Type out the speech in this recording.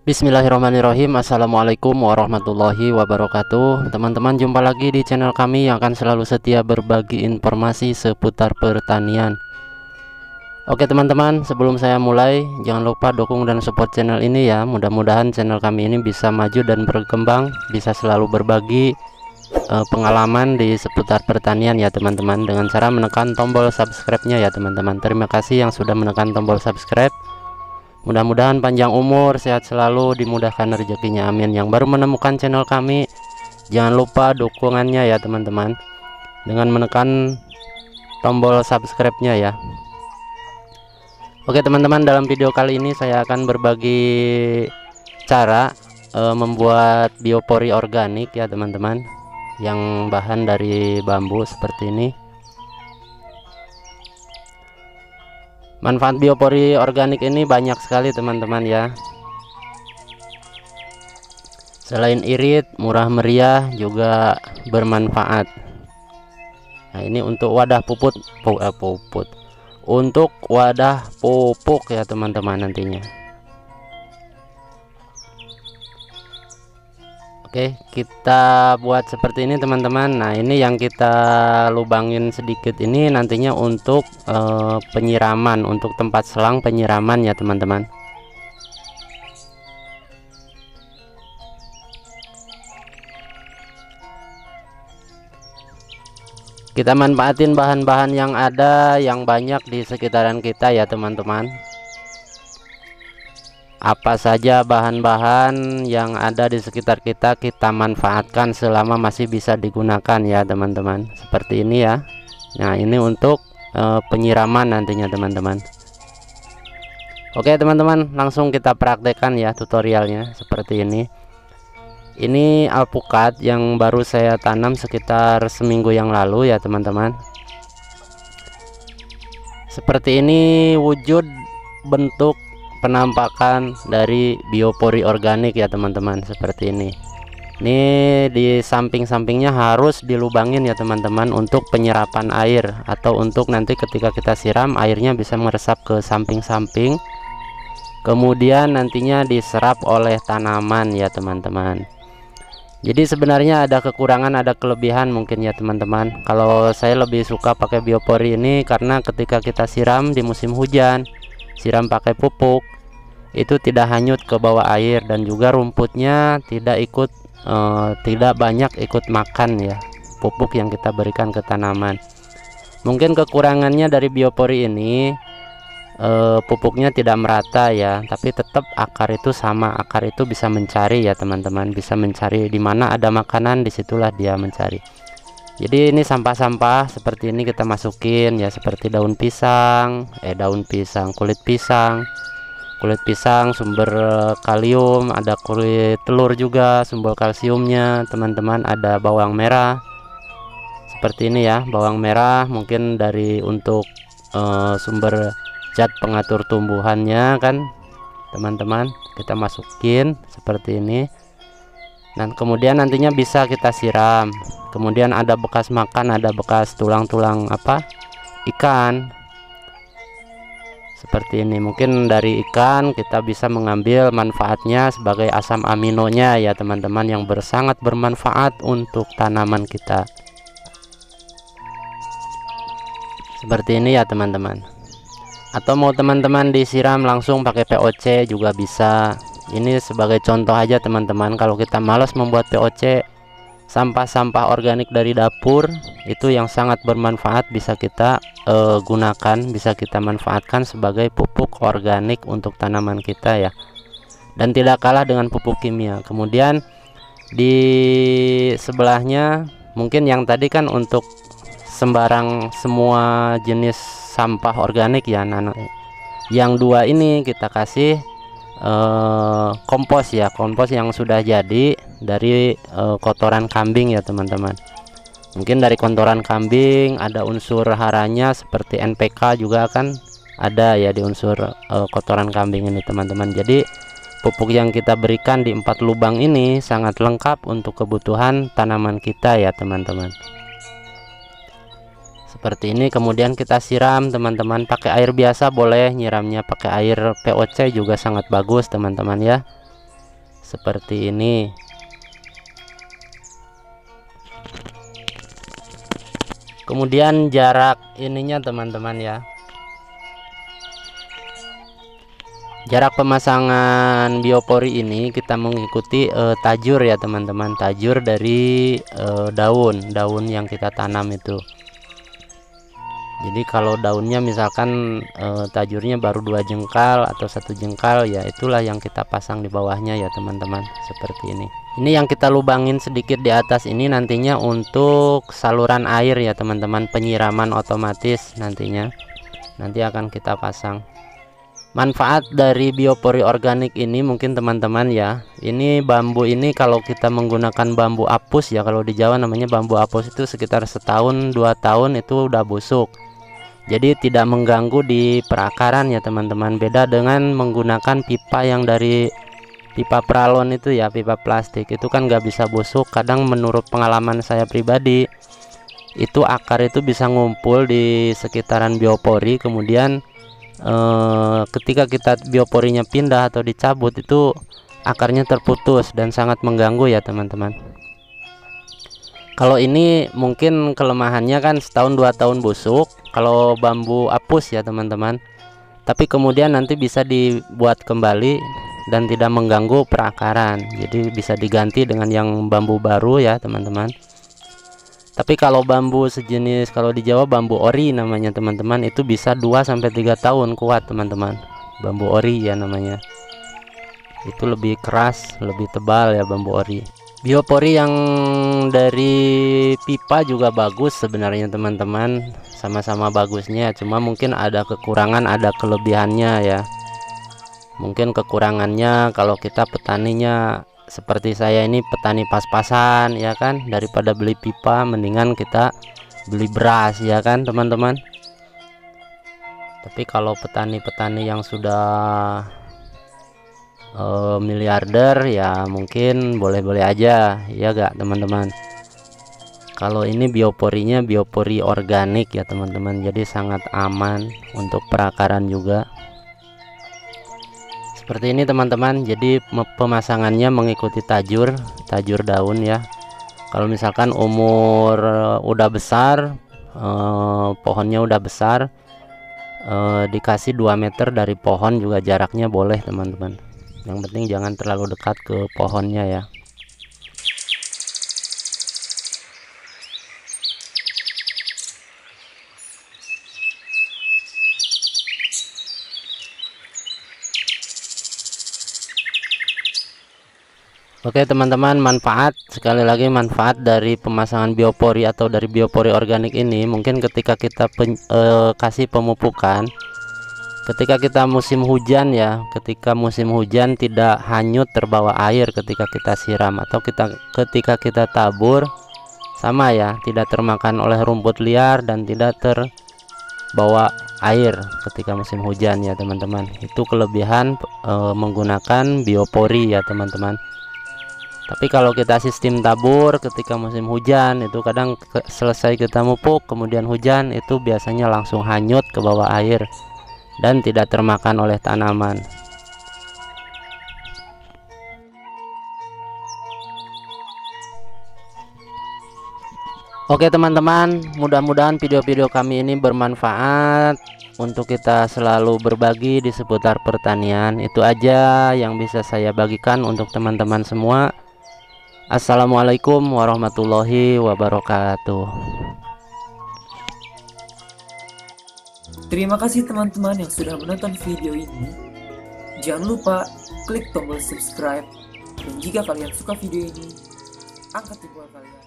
Bismillahirrahmanirrahim. Assalamualaikum warahmatullahi wabarakatuh. Teman-teman, jumpa lagi di channel kami yang akan selalu setia berbagi informasi seputar pertanian. Oke teman-teman, sebelum saya mulai, jangan lupa dukung dan support channel ini ya. Mudah-mudahan channel kami ini bisa maju dan berkembang, bisa selalu berbagi pengalaman di seputar pertanian ya teman-teman, dengan cara menekan tombol subscribe-nya ya teman-teman. Terima kasih yang sudah menekan tombol subscribe. Mudah-mudahan panjang umur, sehat selalu, dimudahkan rezekinya, amin. Yang baru menemukan channel kami, jangan lupa dukungannya ya teman-teman, dengan menekan tombol subscribe-nya ya. Oke teman-teman, dalam video kali ini saya akan berbagi cara membuat biopori organik ya teman-teman, yang bahan dari bambu seperti ini. Manfaat biopori organik ini banyak sekali teman-teman ya. Selain irit, murah meriah, juga bermanfaat. Nah, ini untuk wadah untuk wadah pupuk ya teman-teman nantinya. Oke, kita buat seperti ini teman-teman. Nah, ini yang kita lubangin sedikit ini nantinya untuk penyiraman, untuk tempat selang penyiraman ya teman-teman. Kita manfaatin bahan-bahan yang ada, yang banyak di sekitaran kita ya teman-teman. Apa saja bahan-bahan yang ada di sekitar kita, kita manfaatkan selama masih bisa digunakan ya teman-teman. Seperti ini ya. Nah, ini untuk penyiraman nantinya teman-teman. Oke teman-teman, langsung kita praktekkan ya tutorialnya seperti ini. Ini alpukat yang baru saya tanam sekitar seminggu yang lalu ya teman-teman. Seperti ini wujud bentuk penampakan dari biopori organik ya teman-teman, seperti ini. Ini di samping-sampingnya harus dilubangin ya teman-teman, untuk penyerapan air, atau untuk nanti ketika kita siram airnya bisa meresap ke samping-samping, kemudian nantinya diserap oleh tanaman ya teman-teman. Jadi sebenarnya ada kekurangan, ada kelebihan mungkin ya teman-teman. Kalau saya lebih suka pakai biopori ini karena ketika kita siram di musim hujan, siram pakai pupuk, itu tidak hanyut ke bawah air, dan juga rumputnya tidak banyak ikut makan ya pupuk yang kita berikan ke tanaman. Mungkin kekurangannya dari biopori ini, pupuknya tidak merata ya, tapi tetap akar itu sama, akar itu bisa mencari ya teman-teman, bisa mencari di mana ada makanan, disitulah dia mencari. Jadi ini sampah-sampah seperti ini kita masukin ya, seperti daun pisang, kulit pisang sumber kalium, ada kulit telur juga sumber kalsiumnya teman-teman, ada bawang merah seperti ini ya, bawang merah mungkin dari untuk sumber zat pengatur tumbuhannya kan teman-teman, kita masukin seperti ini. Dan kemudian nantinya bisa kita siram. Kemudian ada bekas makan, ada bekas tulang-tulang ikan seperti ini. Mungkin dari ikan kita bisa mengambil manfaatnya sebagai asam aminonya ya teman-teman, yang sangat bermanfaat untuk tanaman kita. Seperti ini ya teman-teman. Atau mau teman-teman disiram langsung pakai POC juga bisa. Ini sebagai contoh aja teman-teman, kalau kita malas membuat POC, sampah-sampah organik dari dapur itu yang sangat bermanfaat bisa kita gunakan, bisa kita manfaatkan sebagai pupuk organik untuk tanaman kita ya, dan tidak kalah dengan pupuk kimia. Kemudian di sebelahnya mungkin yang tadi kan untuk sembarang semua jenis sampah organik ya, yang dua ini kita kasih kompos ya, kompos yang sudah jadi dari kotoran kambing ya teman-teman. Mungkin dari kotoran kambing ada unsur haranya seperti NPK juga kan ada ya di unsur kotoran kambing ini teman-teman. Jadi pupuk yang kita berikan di 4 lubang ini sangat lengkap untuk kebutuhan tanaman kita ya teman-teman. Seperti ini. Kemudian kita siram teman-teman, pakai air biasa boleh, nyiramnya pakai air POC juga sangat bagus teman-teman ya. seperti ini. Kemudian jarak ininya teman-teman ya, jarak pemasangan biopori ini kita mengikuti tajur ya teman-teman, tajur dari daun yang kita tanam itu. Jadi kalau daunnya misalkan tajurnya baru 2 jengkal atau 1 jengkal, ya itulah yang kita pasang di bawahnya ya teman-teman, seperti ini. Ini yang kita lubangin sedikit di atas ini nantinya untuk saluran air ya teman-teman, penyiraman otomatis nantinya nanti akan kita pasang. Manfaat dari biopori organik ini mungkin teman-teman ya, ini bambu ini kalau kita menggunakan bambu apus ya, kalau di Jawa namanya bambu apus, itu sekitar setahun 2 tahun itu udah busuk. Jadi tidak mengganggu di perakaran ya teman-teman. Beda dengan menggunakan pipa yang dari pipa pralon itu ya, pipa plastik itu kan nggak bisa busuk. Kadang menurut pengalaman saya pribadi itu akar itu bisa ngumpul di sekitaran biopori, kemudian ketika kita bioporinya pindah atau dicabut itu akarnya terputus dan sangat mengganggu ya teman-teman. Kalau ini mungkin kelemahannya kan setahun 2 tahun busuk kalau bambu apus ya teman-teman, tapi kemudian nanti bisa dibuat kembali dan tidak mengganggu perakaran, jadi bisa diganti dengan yang bambu baru ya teman-teman. Tapi kalau bambu sejenis, kalau di Jawa bambu ori namanya teman-teman, itu bisa 2-3 tahun kuat teman-teman. Bambu ori ya namanya, itu lebih keras, lebih tebal ya bambu ori. Biopori yang dari pipa juga bagus sebenarnya teman-teman, sama-sama bagusnya, cuma mungkin ada kekurangan ada kelebihannya ya. Mungkin kekurangannya kalau kita petaninya seperti saya ini, petani pas-pasan ya kan, daripada beli pipa mendingan kita beli beras ya kan teman-teman. Tapi kalau petani-petani yang sudah miliarder ya mungkin boleh-boleh aja ya gak teman-teman. Kalau ini bioporinya biopori organik ya teman-teman, jadi sangat aman untuk perakaran juga. Seperti ini teman-teman, jadi pemasangannya mengikuti tajur daun ya. Kalau misalkan umur udah besar, pohonnya udah besar, dikasih 2 meter dari pohon juga jaraknya boleh teman-teman. Yang penting jangan terlalu dekat ke pohonnya ya. Oke teman-teman, manfaat sekali lagi, manfaat dari pemasangan biopori atau dari biopori organik ini, mungkin ketika kita kasih pemupukan ketika kita musim hujan ya, ketika musim hujan tidak hanyut terbawa air ketika kita siram, atau ketika kita tabur sama ya, tidak termakan oleh rumput liar dan tidak terbawa air ketika musim hujan ya teman-teman. Itu kelebihan menggunakan biopori ya teman-teman. Tapi kalau kita sistem tabur ketika musim hujan itu kadang selesai kita mupuk kemudian hujan, itu biasanya langsung hanyut ke bawah air dan tidak termakan oleh tanaman. Oke teman-teman, mudah-mudahan video-video kami ini bermanfaat untuk kita selalu berbagi di seputar pertanian. Itu aja yang bisa saya bagikan untuk teman-teman semua. Assalamualaikum warahmatullahi wabarakatuh. Terima kasih teman-teman yang sudah menonton video ini. Jangan lupa klik tombol subscribe, dan jika kalian suka video ini, angkat jempol kalian.